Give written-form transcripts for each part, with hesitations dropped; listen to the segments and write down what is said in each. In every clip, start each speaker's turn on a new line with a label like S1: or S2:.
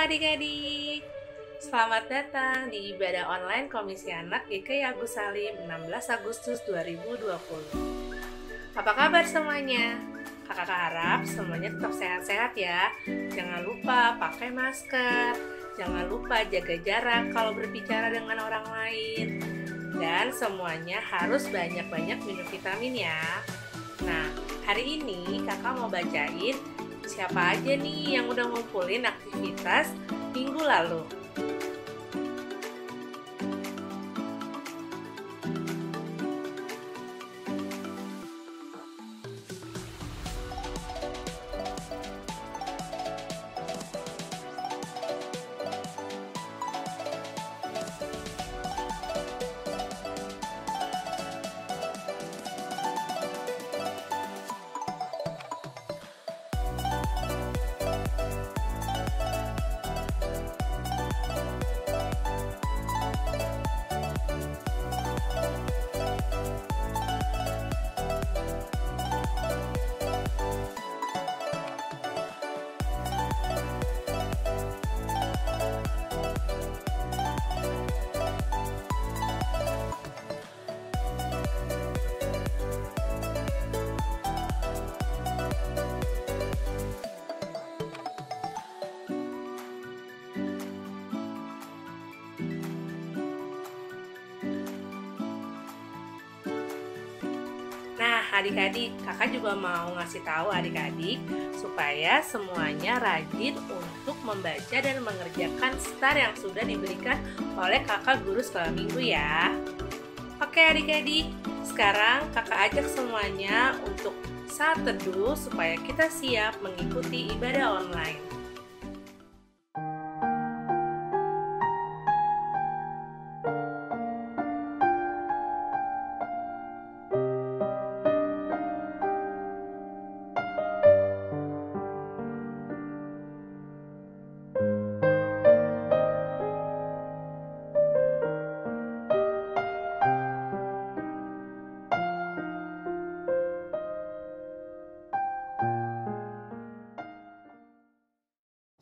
S1: adik-adik, selamat datang di ibadah online Komisi Anak GKI Agus Salim 16 Agustus 2020. Apa kabar semuanya? Kakak harap semuanya tetap sehat-sehat ya. Jangan lupa pakai masker, jangan lupa jaga jarak kalau berbicara dengan orang lain. Dan semuanya harus banyak-banyak minum vitamin ya. Nah, hari ini kakak mau bacain siapa aja nih yang udah ngumpulin aktivitas minggu lalu. Nah, adik-adik, kakak juga mau ngasih tahu adik-adik supaya semuanya rajin untuk membaca dan mengerjakan STAR yang sudah diberikan oleh kakak guru sekolah minggu ya. Oke adik-adik, sekarang kakak ajak semuanya untuk saat teduh supaya kita siap mengikuti ibadah online.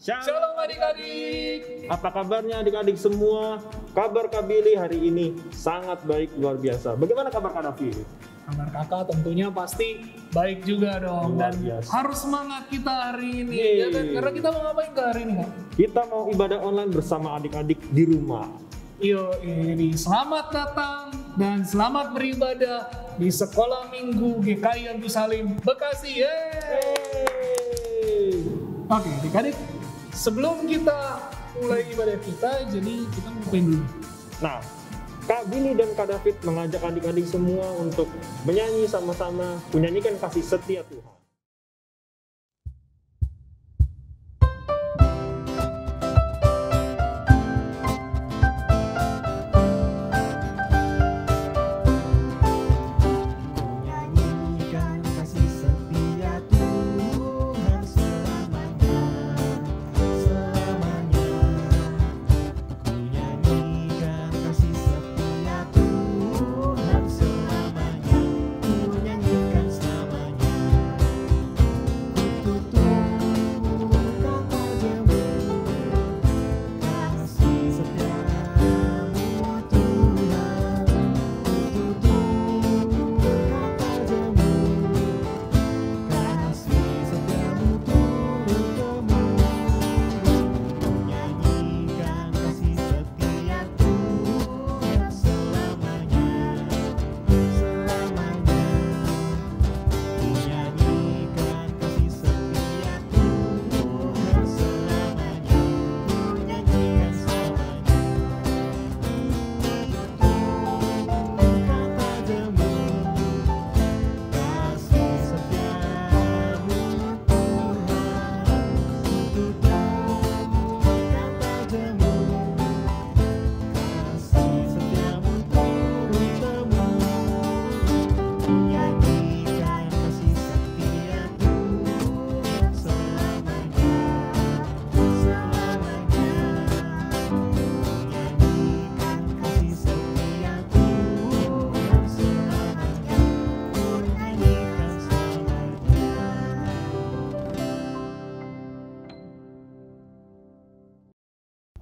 S2: Shalom adik-adik.
S3: Apa kabarnya adik-adik semua? Kabar Kak Billy hari ini sangat baik, luar biasa. Bagaimana kabar Kak Davi?
S2: Kabar kakak tentunya pasti baik juga dong.
S3: Luar
S2: Dan
S3: biasa.
S2: harus semangat kita hari ini.
S3: Yeay.
S2: Ya kan? Karena kita mau ngapain ke hari ini Kak?
S3: Kita mau ibadah online bersama adik-adik di rumah.
S2: Ini selamat datang dan selamat beribadah di Sekolah Minggu GKI Agus Salim Bekasi.
S3: Yeay.
S2: Oke adik-adik, sebelum kita mulai ibadah kita, jadi kita ngapain dulu?
S3: Nah, Kak Billy dan Kak David mengajak adik-adik semua untuk menyanyi sama-sama, menyanyikan kasih setia Tuhan.
S4: Nyanyikan kasih setia Tuhan selamanya, selamanya. Ku nyanyikan kasih setia Tuhan selamanya, ku nyanyikan selamanya.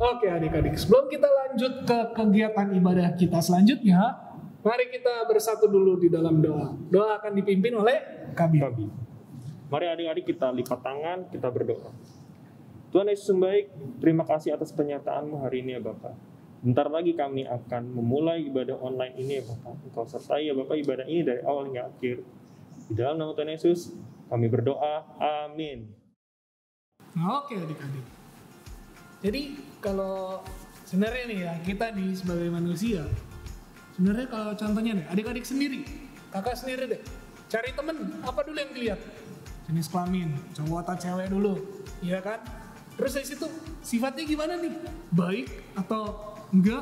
S2: Oke adik-adik, sebelum kita lanjut ke kegiatan ibadah kita selanjutnya, mari kita bersatu dulu di dalam doa. Doa akan dipimpin oleh Kabi.
S3: Mari adik-adik kita lipat tangan, kita berdoa. Tuhan Yesus yang baik, terima kasih atas penyertaan-Mu hari ini ya Bapak. Bentar lagi kami akan memulai ibadah online ini ya Bapak. Engkau sertai ya Bapak ibadah ini dari awal hingga akhir. Di dalam nama Tuhan Yesus, kami berdoa. Amin.
S2: Nah, oke adik-adik. Jadi kalau sebenarnya nih ya, kita nih sebagai manusia, sebenarnya kalau contohnya nih, adik-adik sendiri, kakak sendiri deh, cari temen, apa dulu yang dilihat? Jenis kelamin, cowok atau cewek dulu, iya kan? Terus dari situ, sifatnya gimana nih? Baik atau enggak?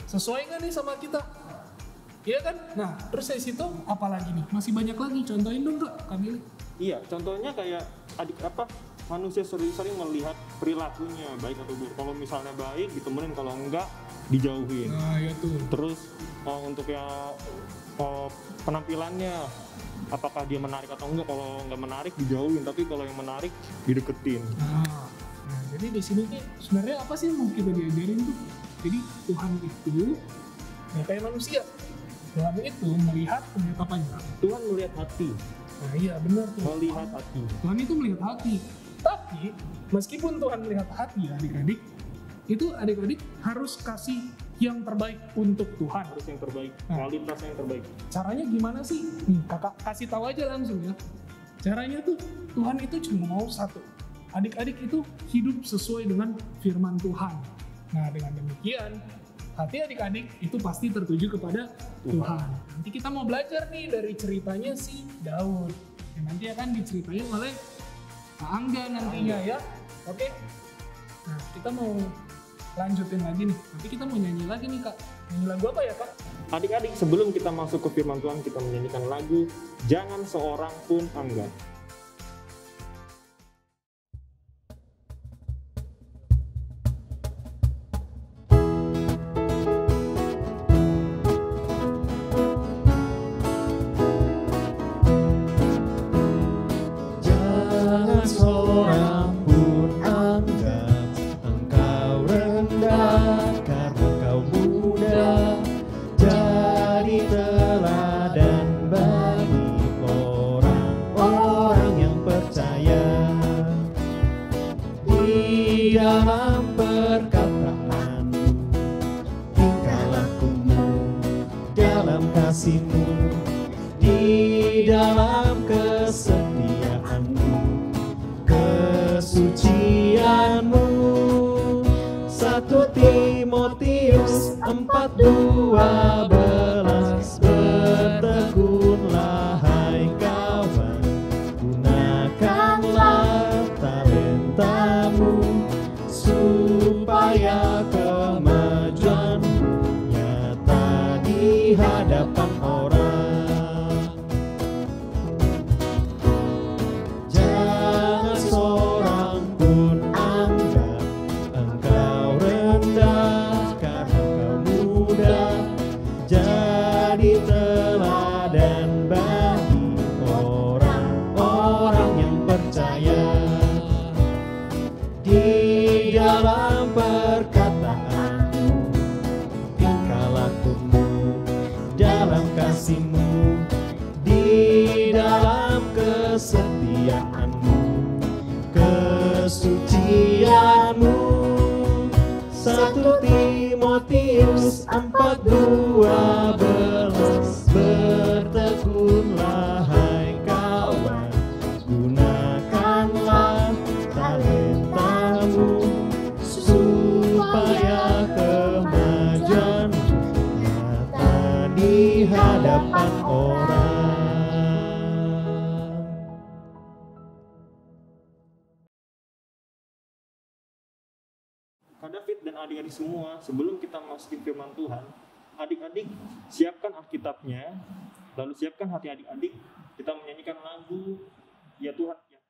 S2: Sesuai nggak nih sama kita? Iya kan? Nah, terus dari situ, apa lagi nih? Masih banyak lagi, contohin dong Kak Kamili.
S3: Iya, contohnya kayak manusia sering melihat perilakunya baik atau buruk. Kalau misalnya baik ditemenin, kalau enggak dijauhin.
S2: Nah, ya tuh.
S3: Terus untuk yang penampilannya, apakah dia menarik atau enggak? Kalau enggak menarik dijauhin, tapi kalau yang menarik dideketin.
S2: Nah, jadi di sini nih sebenarnya apa sih yang mau kita diajarin tuh? Jadi Tuhan itu ya kayak manusia. Tuhan itu melihat apanya?
S3: Tuhan melihat hati.
S2: Nah iya benar tuh.
S3: Melihat hati.
S2: Tuhan itu melihat hati. Tapi meskipun Tuhan melihat hati ya adik-adik, itu adik-adik harus kasih yang terbaik untuk Tuhan.
S3: Harus yang terbaik,
S2: Nah.
S3: kualitas yang terbaik.
S2: Caranya gimana sih? Kakak kasih tahu aja langsung ya. Caranya tuh Tuhan itu cuma mau satu. Adik-adik itu hidup sesuai dengan firman Tuhan. Nah dengan demikian, hati adik-adik itu pasti tertuju kepada Tuhan. Nanti kita mau belajar nih dari ceritanya si Daud. Yang nanti akan diceritain oleh Kak Angga nantinya ya. Oke. Nah kita mau lanjutin lagi nih. Nanti kita mau nyanyi lagi nih Kak. Nyanyi lagu apa ya Kak?
S3: Adik-adik, sebelum kita masuk ke firman Tuhan, kita menyanyikan lagu Jangan Seorang Pun Angga.
S4: Jangan seorang pun anggap engkau rendah karena kau muda. Jadi teladan bagi orang-orang yang percaya. Di dalam perkataanmu, tingkah lakumu, dalam kasihmu, di dalam kesetiaanmu, kesucianmu. 1 Timotius 4:12, bertekunlah hai kawan, gunakanlah talentamu supaya kemajuanmu nyata di hadapan orang. Jangan seorang pun anggap engkau rendah karena kau muda. Jadi teladan bagi orang-orang yang percaya. Di dalam perkataanmu, tingkah lakumu, dalam kasihmu, di dalam kesetiaanmu, kesucianmu. 1 Timotius 4:12, bertekunlah hai kawan, gunakanlah talentamu supaya kemajuanmu nyata di hadapan orang.
S3: Kak David dan adik-adik semua, sebelum kita masukin firman Tuhan, adik-adik siapkan Alkitabnya, lalu siapkan hati adik-adik, kita menyanyikan lagu Ya Tuhan Ya.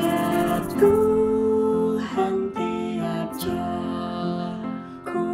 S4: Ya Tuhan, tiap jam ku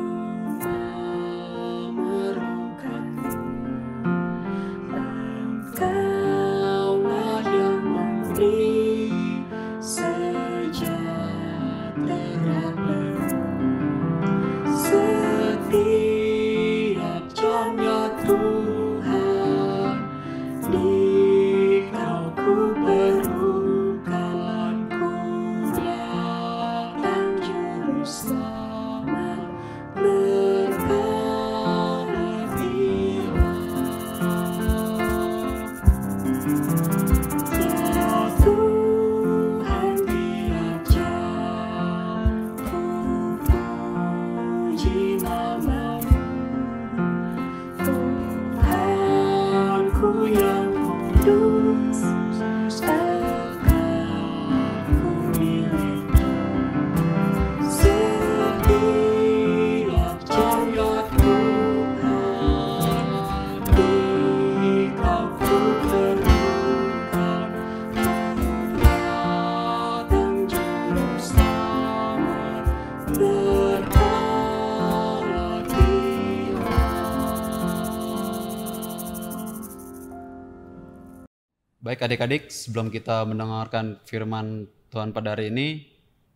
S5: Baik adik-adik, sebelum kita mendengarkan firman Tuhan pada hari ini,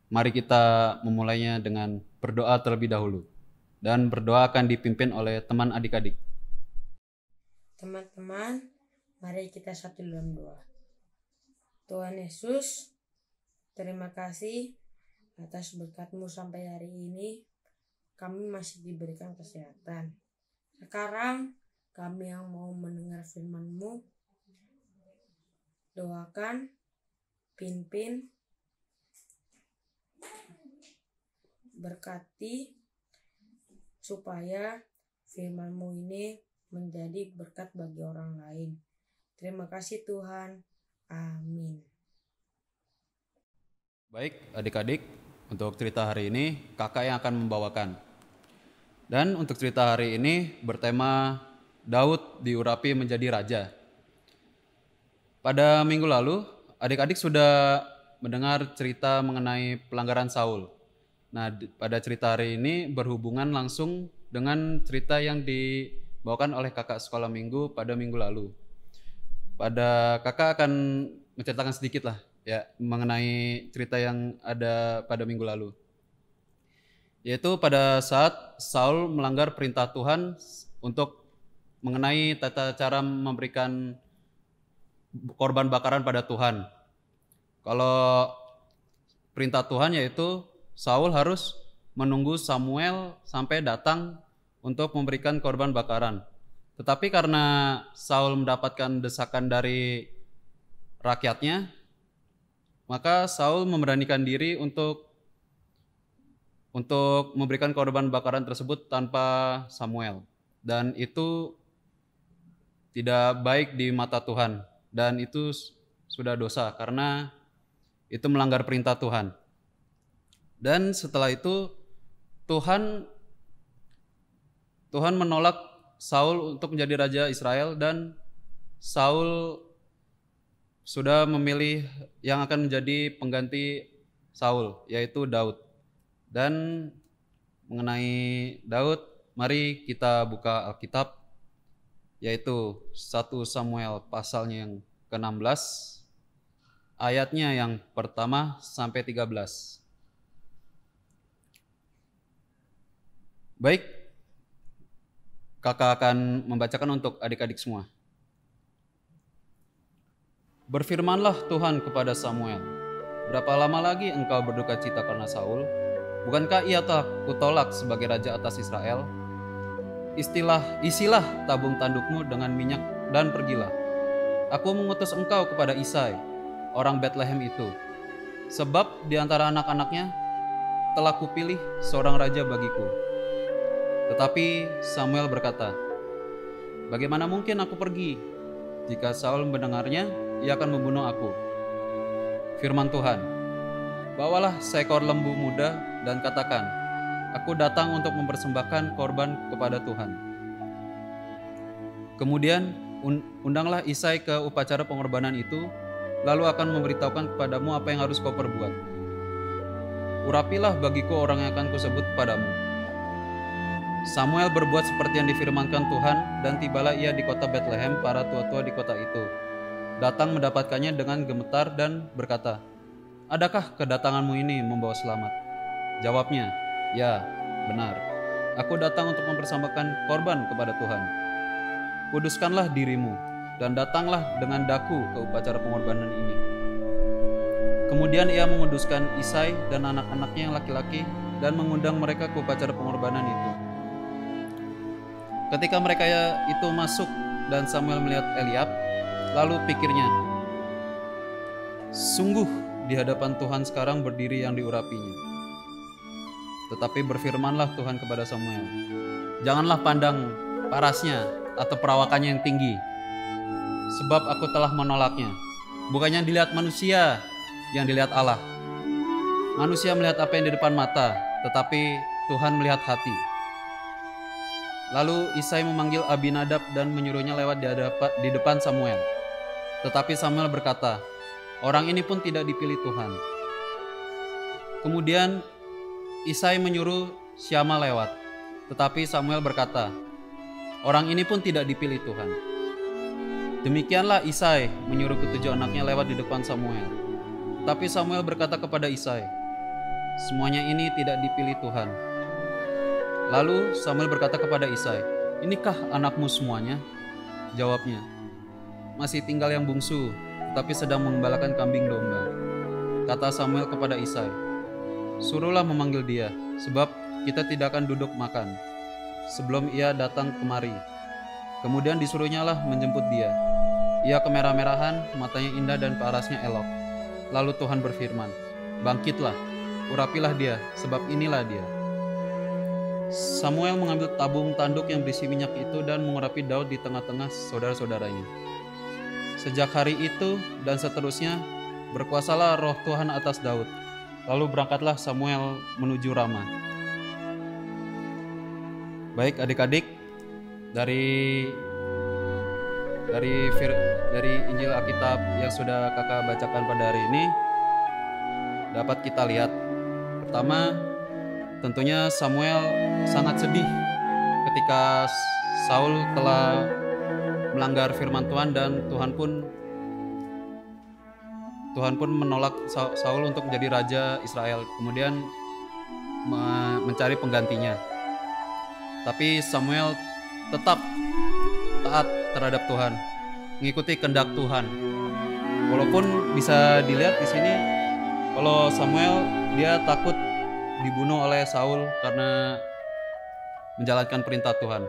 S5: mari kita memulainya dengan berdoa terlebih dahulu. Dan berdoa akan dipimpin oleh teman adik-adik.
S6: Teman-teman, mari kita satu dalam doa. Tuhan Yesus, terima kasih atas berkat-Mu sampai hari ini. Kami masih diberikan kesehatan. Sekarang kami yang mau mendengar firman-Mu, doakan, pimpin, berkati, supaya firman-Mu ini menjadi berkat bagi orang lain. Terima kasih Tuhan. Amin.
S5: Baik adik-adik, untuk cerita hari ini kakak yang akan membawakan. Dan untuk cerita hari ini bertema Daud diurapi menjadi raja. Pada minggu lalu, adik-adik sudah mendengar cerita mengenai pelanggaran Saul. Nah, pada cerita hari ini berhubungan langsung dengan cerita yang dibawakan oleh kakak sekolah minggu pada minggu lalu. Kakak akan menceritakan sedikit lah ya mengenai cerita yang ada pada minggu lalu. Yaitu pada saat Saul melanggar perintah Tuhan untuk mengenai tata cara memberikan korban bakaran pada Tuhan. Kalau perintah Tuhan yaitu Saul harus menunggu Samuel sampai datang untuk memberikan korban bakaran. Tetapi karena Saul mendapatkan desakan dari rakyatnya, maka Saul memberanikan diri untuk memberikan korban bakaran tersebut tanpa Samuel. Dan itu tidak baik di mata Tuhan. Dan itu sudah dosa karena itu melanggar perintah Tuhan. Dan setelah itu Tuhan menolak Saul untuk menjadi raja Israel, dan Saul sudah memilih yang akan menjadi pengganti Saul, yaitu Daud. Dan mengenai Daud, mari kita buka Alkitab, yaitu 1 Samuel pasalnya yang ke-16, ayatnya yang pertama sampai 13. Baik, kakak akan membacakan untuk adik-adik semua. Berfirmanlah Tuhan kepada Samuel, berapa lama lagi engkau berduka cita karena Saul? Bukankah ia telah kutolak sebagai raja atas Israel? Isilah tabung tandukmu dengan minyak dan pergilah. Aku mengutus engkau kepada Isai, orang Betlehem itu. Sebab di antara anak-anaknya telah kupilih seorang raja bagiku. Tetapi Samuel berkata, bagaimana mungkin aku pergi? Jika Saul mendengarnya, ia akan membunuh aku. Firman Tuhan, bawalah seekor lembu muda dan katakan, aku datang untuk mempersembahkan korban kepada Tuhan. Kemudian undanglah Isai ke upacara pengorbanan itu, lalu akan memberitahukan kepadamu apa yang harus kau perbuat. Urapilah bagiku orang yang akan kusebut kepadamu. Samuel berbuat seperti yang difirmankan Tuhan, dan tibalah ia di kota Betlehem. Para tua-tua di kota itu datang mendapatkannya dengan gemetar dan berkata, adakah kedatanganmu ini membawa selamat? Jawabnya, ya, benar. Aku datang untuk mempersembahkan korban kepada Tuhan. Kuduskanlah dirimu dan datanglah dengan daku ke upacara pengorbanan ini. Kemudian ia menguduskan Isai dan anak-anaknya yang laki-laki dan mengundang mereka ke upacara pengorbanan itu. Ketika mereka itu masuk dan Samuel melihat Eliab, lalu pikirnya, sungguh di hadapan Tuhan sekarang berdiri yang diurapinya. Tetapi berfirmanlah Tuhan kepada Samuel, janganlah pandang parasnya atau perawakannya yang tinggi, sebab aku telah menolaknya. Bukannya dilihat manusia, yang dilihat Allah. Manusia melihat apa yang di depan mata, tetapi Tuhan melihat hati. Lalu Isai memanggil Abinadab dan menyuruhnya lewat di depan Samuel. Tetapi Samuel berkata, orang ini pun tidak dipilih Tuhan. Kemudian Isai menyuruh Syama lewat. Tetapi Samuel berkata, orang ini pun tidak dipilih Tuhan. Demikianlah Isai menyuruh ketujuh anaknya lewat di depan Samuel. Tapi Samuel berkata kepada Isai, "Semuanya ini tidak dipilih Tuhan." Lalu Samuel berkata kepada Isai, "Inikah anakmu semuanya?" Jawabnya, "Masih tinggal yang bungsu, tetapi sedang mengembalakan kambing domba." Kata Samuel kepada Isai, "Suruhlah memanggil dia, sebab kita tidak akan duduk makan sebelum ia datang kemari." Kemudian disuruhnyalah menjemput dia. Ia kemerah-merahan, matanya indah dan parasnya elok. Lalu Tuhan berfirman, "Bangkitlah, urapilah dia, sebab inilah dia." Samuel mengambil tabung tanduk yang berisi minyak itu dan mengurapi Daud di tengah-tengah saudara-saudaranya. Sejak hari itu dan seterusnya, berkuasalah roh Tuhan atas Daud. Lalu berangkatlah Samuel menuju Rama. Baik adik-adik, dari Injil Alkitab yang sudah kakak bacakan pada hari ini dapat kita lihat, pertama tentunya Samuel sangat sedih ketika Saul telah melanggar firman Tuhan dan Tuhan pun menolak Saul untuk menjadi raja Israel, kemudian mencari penggantinya. Tapi Samuel tetap taat terhadap Tuhan, mengikuti kehendak Tuhan. Walaupun bisa dilihat di sini kalau Samuel dia takut dibunuh oleh Saul karena menjalankan perintah Tuhan.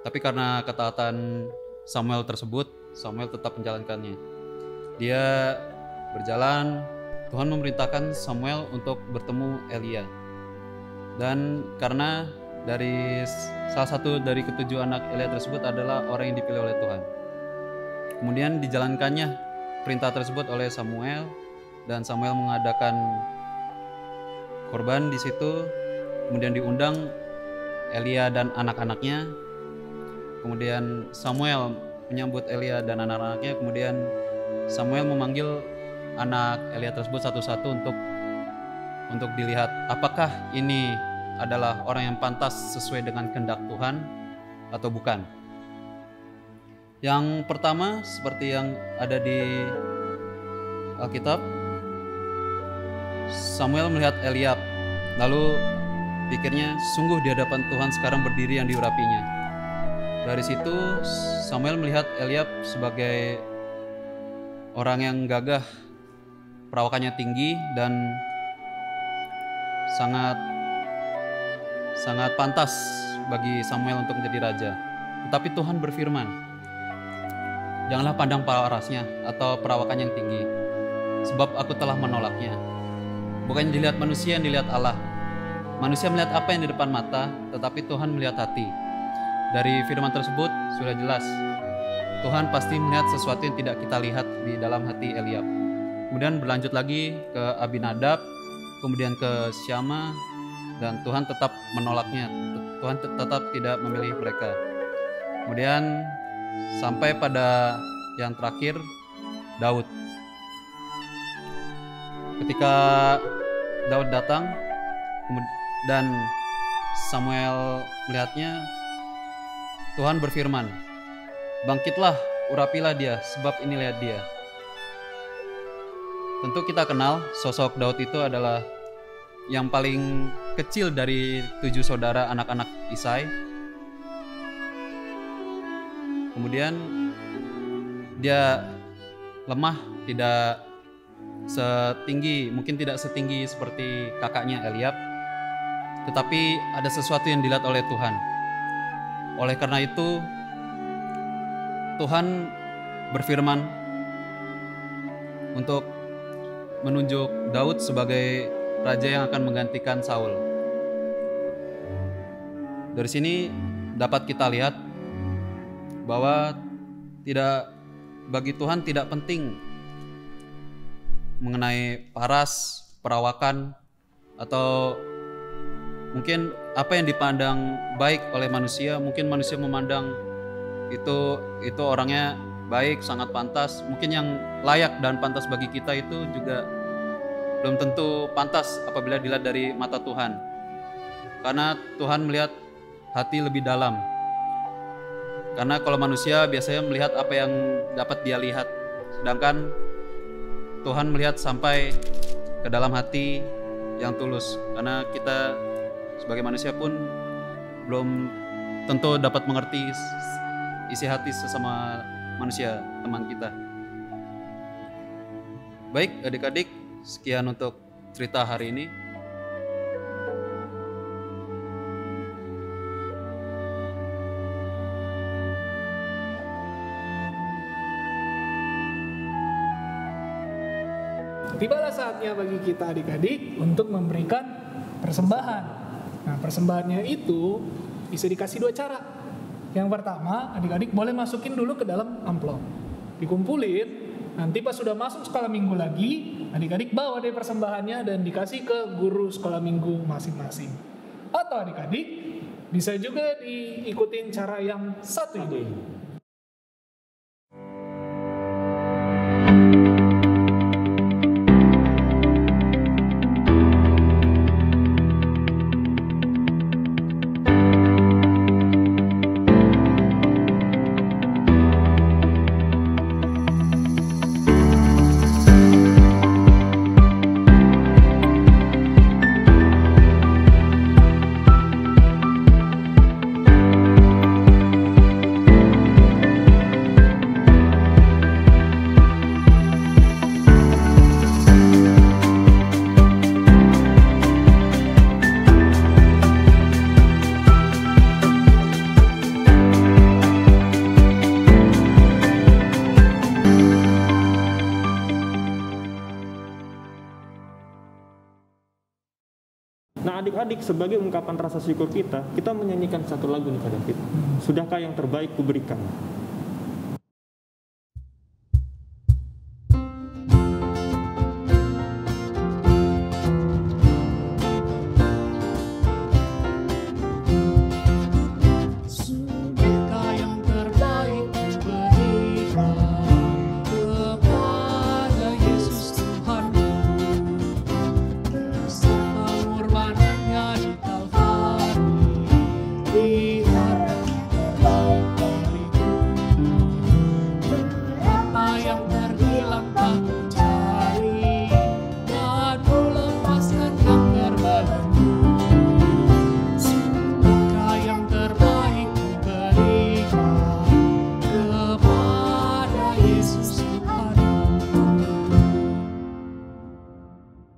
S5: Tapi karena ketaatan Samuel tersebut, Samuel tetap menjalankannya. Dia berjalan, Tuhan memerintahkan Samuel untuk bertemu Elia. Dan karena dari salah satu dari ketujuh anak Elia tersebut adalah orang yang dipilih oleh Tuhan. Kemudian dijalankannya perintah tersebut oleh Samuel, dan Samuel mengadakan korban di situ. Kemudian diundang Elia dan anak-anaknya. Kemudian Samuel menyambut Elia dan anak-anaknya. Kemudian Samuel memanggil anak Elia tersebut satu-satu untuk dilihat apakah ini adalah orang yang pantas sesuai dengan kehendak Tuhan atau bukan. Yang pertama, seperti yang ada di Alkitab, Samuel melihat Eliab, lalu pikirnya, sungguh di hadapan Tuhan sekarang berdiri yang diurapinya. Dari situ Samuel melihat Eliab sebagai orang yang gagah, perawakannya tinggi dan sangat pantas bagi Samuel untuk menjadi raja. Tetapi Tuhan berfirman, janganlah pandang parasnya atau perawakan yang tinggi, sebab aku telah menolaknya. Bukan dilihat manusia, yang dilihat Allah. Manusia melihat apa yang di depan mata, tetapi Tuhan melihat hati. Dari firman tersebut sudah jelas, Tuhan pasti melihat sesuatu yang tidak kita lihat di dalam hati Eliab. Kemudian berlanjut lagi ke Abinadab, kemudian ke Syama, dan Tuhan tetap menolaknya. Tuhan tetap tidak memilih mereka. Kemudian sampai pada yang terakhir, Daud. Ketika Daud datang dan Samuel melihatnya, Tuhan berfirman, bangkitlah, urapilah dia, sebab ini lihat dia. Tentu kita kenal sosok Daud itu adalah yang paling kecil dari 7 saudara anak-anak Isai. Kemudian dia lemah, mungkin tidak setinggi seperti kakaknya Eliab, tetapi ada sesuatu yang dilihat oleh Tuhan. Oleh karena itu Tuhan berfirman untuk menunjuk Daud sebagai raja yang akan menggantikan Saul. Dari sini dapat kita lihat bahwa bagi Tuhan tidak penting mengenai paras, perawakan, atau mungkin apa yang dipandang baik oleh manusia. Mungkin manusia memandang itu orangnya baik, sangat pantas. Mungkin yang layak dan pantas bagi kita itu juga belum tentu pantas apabila dilihat dari mata Tuhan. Karena Tuhan melihat hati lebih dalam. Karena kalau manusia biasanya melihat apa yang dapat dia lihat, sedangkan Tuhan melihat sampai ke dalam hati yang tulus. Karena kita sebagai manusia pun belum tentu dapat mengerti isi hati sesama manusia, teman kita. Baik adik-adik, sekian untuk cerita hari ini.
S2: Tibalah saatnya bagi kita adik-adik untuk memberikan persembahan. Nah, persembahannya itu bisa dikasih 2 cara. Yang pertama, adik-adik boleh masukin dulu ke dalam amplop. Dikumpulin, nanti pas sudah masuk sekolah minggu lagi, adik-adik bawa deh persembahannya dan dikasih ke guru sekolah minggu masing-masing. Atau adik-adik bisa juga diikutin cara yang satu ini.
S3: Nah adik-adik, sebagai ungkapan rasa syukur kita menyanyikan satu lagu nih Kak David. Sudahkah yang terbaik kuberikan?
S2: Sudahkah yang terbaik kuberikan kepada Yesus Tuhanku, beserta pengorbanannya di Kalvari, di harga terbaik dariku. Berapa yang terhilang tak kucari, dan ku lepaskan yang terbelenggu. Sudahkah yang terbaik kuberikan kepada Yesus Tuhanku.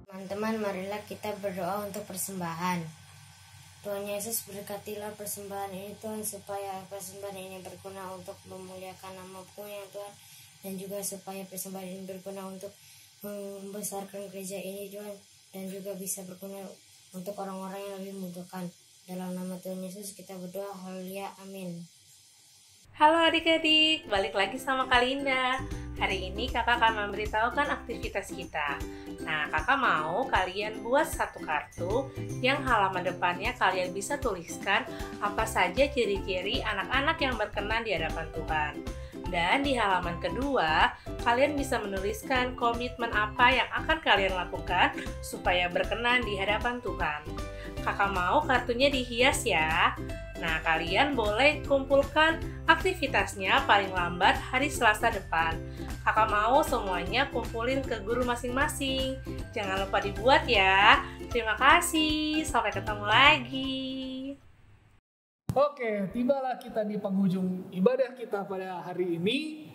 S6: Teman-teman, marilah kita berdoa untuk persembahan. Tuhan Yesus, berkatilah persembahan ini Tuhan, supaya persembahan ini berguna untuk memuliakan nama-Mu ya Tuhan, dan juga supaya persembahan ini berguna untuk membesarkan gereja ini Tuhan, dan juga bisa berguna untuk orang-orang yang lebih membutuhkan. Dalam nama Tuhan Yesus kita berdoa, haleluya, amin.
S1: Halo adik-adik, balik lagi sama Kak Linda. Hari ini kakak akan memberitahukan aktivitas kita. Nah, kakak mau kalian buat satu kartu yang halaman depannya kalian bisa tuliskan apa saja ciri-ciri anak-anak yang berkenan di hadapan Tuhan. Dan di halaman kedua, kalian bisa menuliskan komitmen apa yang akan kalian lakukan supaya berkenan di hadapan Tuhan. Kakak mau kartunya dihias ya. Nah, kalian boleh kumpulkan aktivitasnya paling lambat hari Selasa depan. Kakak mau semuanya kumpulin ke guru masing-masing. Jangan lupa dibuat ya. Terima kasih, sampai ketemu lagi.
S2: Oke, tibalah kita di penghujung ibadah kita pada hari ini.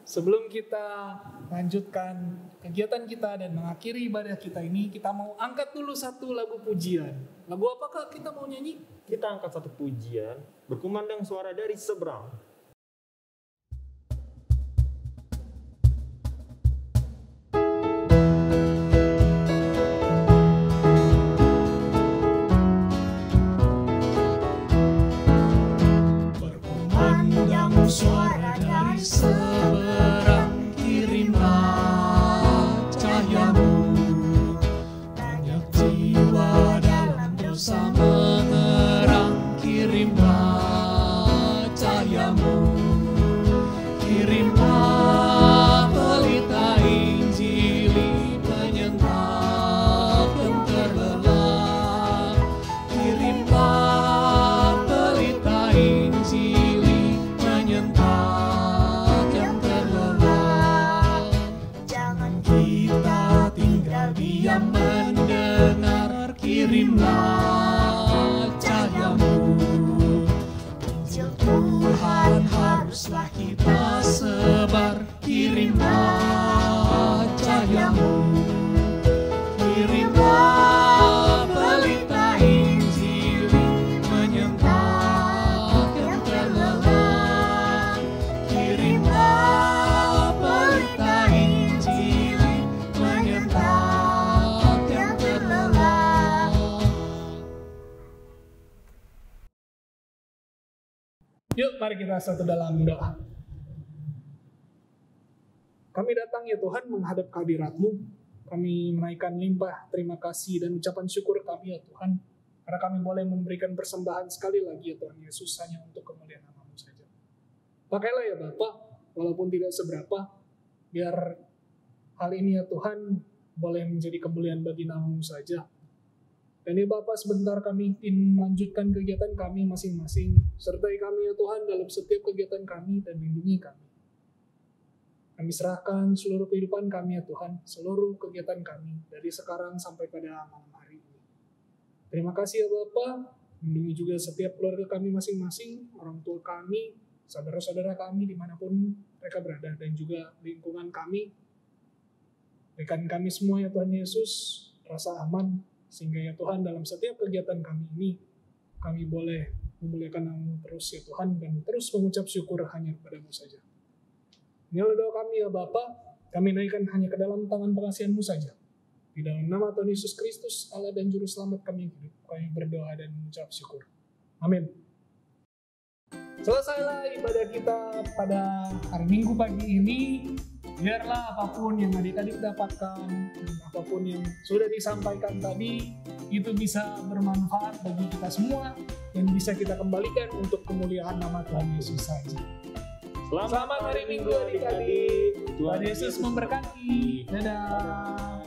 S2: Sebelum kita lanjutkan kegiatan kita dan mengakhiri ibadah kita ini, kita mau angkat dulu satu lagu pujian. Lagu apakah kita mau nyanyi?
S3: Kita angkat satu pujian, berkumandang suara dari seberang.
S2: Berkumandang suara dari seberang, kirimlah cahayamu. Banyak jiwa dalam dosa mengerang, kirimlah cahayamu. kirimlah cahayamu. Injil Tuhan haruslah kita sebar, kirimlah cahayamu. Kirimlah pelita Injil menyentak yang terlelap. Kirimlah pelita Injil menyentak yang terlelap. Yuk mari kita satu dalam doa. Kami datang ya Tuhan menghadap kehadirat-Mu. Kami menaikkan limpah terima kasih dan ucapan syukur kami ya Tuhan. Karena kami boleh memberikan persembahan sekali lagi ya Tuhan Yesus hanya untuk kemuliaan nama-Mu saja. Pakailah ya Bapa, walaupun tidak seberapa, biar hal ini ya Tuhan boleh menjadi kemuliaan bagi nama-Mu saja. Dan ya Bapa, sebentar kami ingin melanjutkan kegiatan kami masing-masing. Sertai kami ya Tuhan dalam setiap kegiatan kami dan lindungi kami. Kami serahkan seluruh kehidupan kami ya Tuhan, seluruh kegiatan kami dari sekarang sampai pada malam hari ini. Terima kasih ya Bapa, lindungi juga setiap keluarga kami masing-masing, orang tua kami, saudara-saudara kami dimanapun mereka berada, dan juga lingkungan kami. Berikan kami semua ya Tuhan Yesus rasa aman, sehingga ya Tuhan dalam setiap kegiatan kami ini, kami boleh memuliakan nama-Mu terus ya Tuhan, dan terus mengucap syukur hanya kepada-Mu saja. Inilah doa kami ya Bapa, kami naikkan hanya ke dalam tangan pengasihan-Mu saja. Di dalam nama Tuhan Yesus Kristus, Allah dan Juru Selamat kami hidup, kami berdoa dan mengucap syukur. Amin. Selesailah ibadah kita pada hari Minggu pagi ini. Biarlah apapun yang adik-adik dapatkan, apapun yang sudah disampaikan tadi, itu bisa bermanfaat bagi kita semua, dan bisa kita kembalikan untuk kemuliaan nama Tuhan Yesus saja. Selamat hari Minggu adik-adik. Tuhan Yesus memberkati. Dadah.